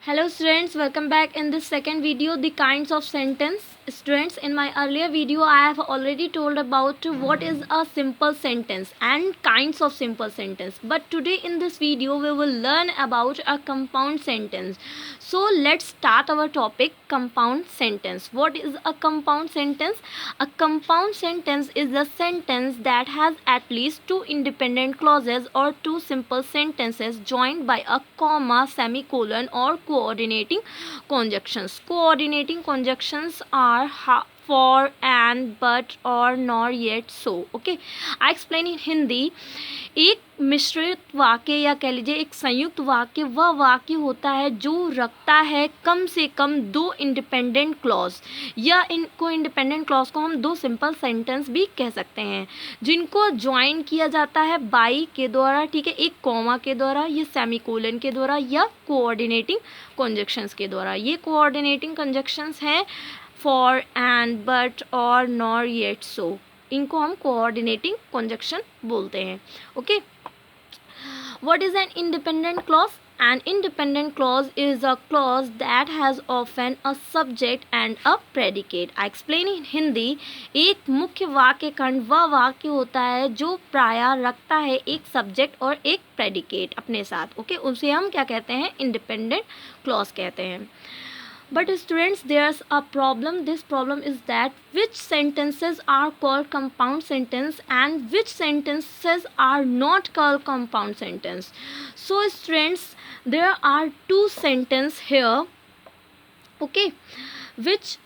Hello students, welcome back in this second video, the kinds of sentence. Students, in my earlier video I have already told about what is a simple sentence and kinds of simple sentence. But today in this video we will learn about a compound sentence. So let's start our topic, compound sentence. What is a compound sentence? A compound sentence is a sentence that has at least two independent clauses or two simple sentences joined by a comma, semicolon or coordinating conjunctions. Coordinating conjunctions are for, and, but, or, nor, yet, so. Okay, I explain in Hindi. एक मिश्रित वाक्य या कह लीजिए एक संयुक्त वाक्य वह वाक्य होता है जो रखता है कम से कम दो इंडिपेंडेंट क्लॉज, या इनको इंडिपेंडेंट क्लॉज को हम दो सिंपल सेंटेंस भी कह सकते हैं, जिनको ज्वाइन किया जाता है बाई के द्वारा, ठीक है, एक कॉमा के द्वारा, ये सेमीकोलन के द्वारा या कोऑर्डिनेटिंग कंजक्शंस के द्वारा. ये कोऑर्डिनेटिंग कंजक्शंस हैं फॉर, एंड, बट, और, नॉर, येट, सो. इनको हम कोऑर्डिनेटिंग कंजक्शन बोलते हैं. Okay, what is an independent clause? An independent clause is a clause that has often a subject and a predicate. I explain in Hindi. एक मुख्य वाक्य खंड वह वाक्य होता है जो प्रायः रखता है एक सब्जेक्ट और एक प्रेडिकेट अपने साथ. ओके, उसे हम क्या कहते हैं? इंडिपेंडेंट क्लॉज कहते हैं. But students, there's a problem. This problem is that which sentences are called compound sentence and which sentences are not called compound sentence. So students, there are two sentences here, okay, which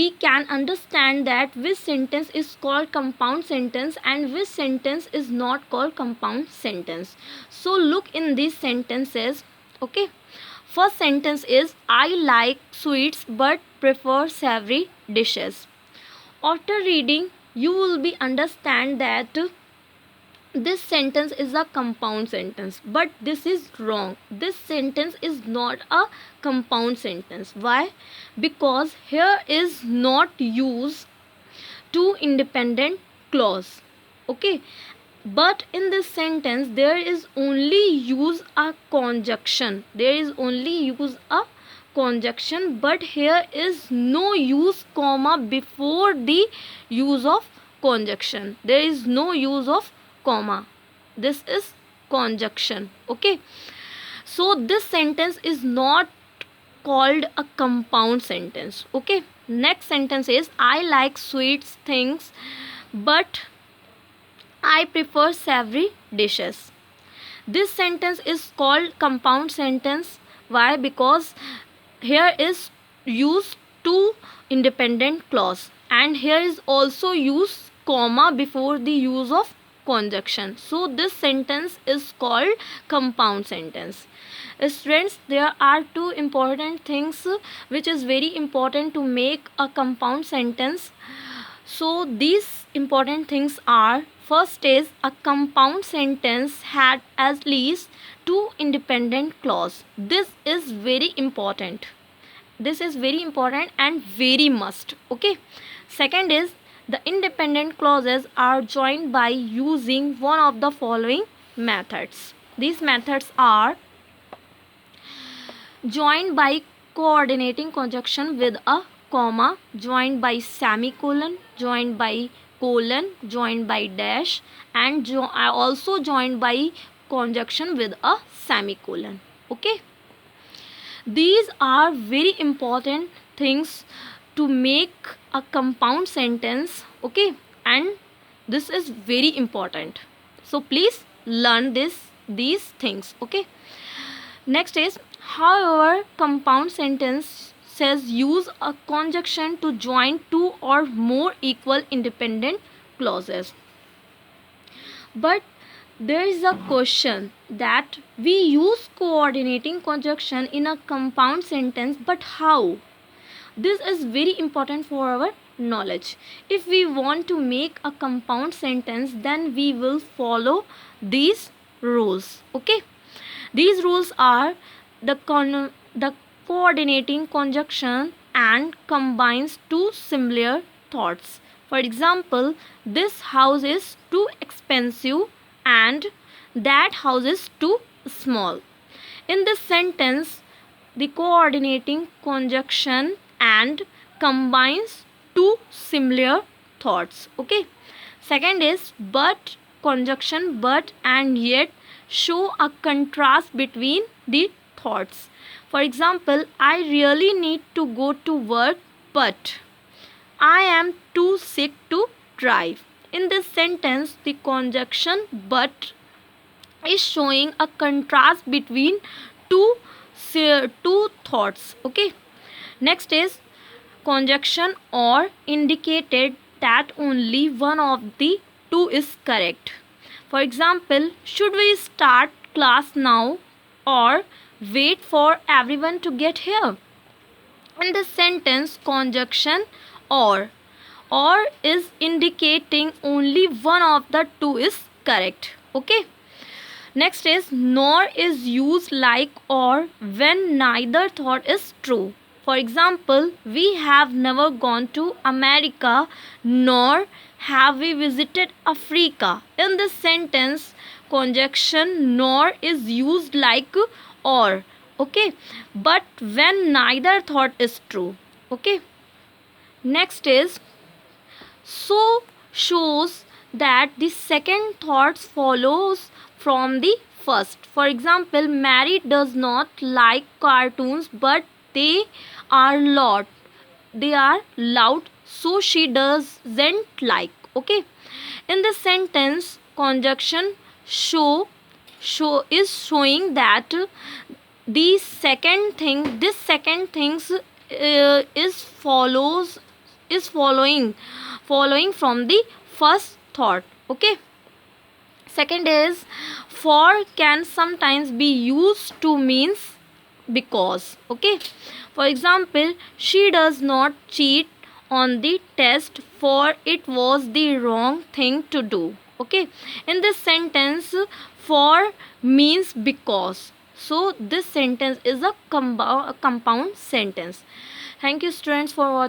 we can understand that which sentence is called compound sentence and which sentence is not called compound sentence. So look in these sentences. Okay, first sentence is I like sweets but prefer savory dishes. After reading, you will be understand that this sentence is a compound sentence, but this is wrong. This sentence is not a compound sentence. Why? Because here is not use two independent clause. Okay, but in this sentence there is only use a conjunction. There is only use a conjunction, but here is no use comma before the use of conjunction. There is no use of comma. This is conjunction. Okay, so this sentence is not called a compound sentence. Okay, next sentence is I like sweet things but I prefer savory dishes. This sentence is called compound sentence. Why? Because here is used two independent clause and here is also used comma before the use of conjunction. So this sentence is called compound sentence. Students, there are two important things which is very important to make a compound sentence. So these important things are, first is a compound sentence had at least two independent clause. This is very important. This is very important and very must. Okay, second is the independent clauses are joined by using one of the following methods. These methods are joined by coordinating conjunction with a comma, joined by semicolon, joined by colon, joined by dash, and also joined by conjunction with a semicolon. Okay, these are very important things to make a compound sentence. Okay, and this is very important, so please learn these things. Okay, next is, however, compound sentence says use a conjunction to join two or more equal independent clauses. But there is a question that we use coordinating conjunction in a compound sentence, but how? This is very important for our knowledge. If we want to make a compound sentence, then we will follow these rules. Okay, these rules are the coordinating conjunction and combines two similar thoughts. For example, this house is too expensive and that house is too small. In this sentence, the coordinating conjunction and combines two similar thoughts. Okay. Second is but conjunction but and yet show a contrast between the thoughts. For example, I really need to go to work, but I am too sick to drive. In this sentence, the conjunction but is showing a contrast between two two thoughts. Okay. Next is conjunction or indicated that only one of the two is correct. For example, should we start class now or wait for everyone to get here? In this sentence, conjunction or or is indicating only one of the two is correct. Okay. Next is nor is used like or when neither thought is true. For example, we have never gone to America nor have we visited Africa. In this sentence, conjunction nor is used like or. Okay, but when neither thought is true. Okay. Next is so shows that the second thought follows from the first. For example, Mary does not like cartoons, but they are loud. They are loud, so she doesn't like. Okay. In this sentence, conjunction show is showing that the second thing, this second things is follows is following from the first thought. Okay. Second is for can sometimes be used to means because. Okay. For example, she does not cheat on the test for it was the wrong thing to do. Okay. In this sentence, for means because. So this sentence is a compound sentence. Thank you students for watching.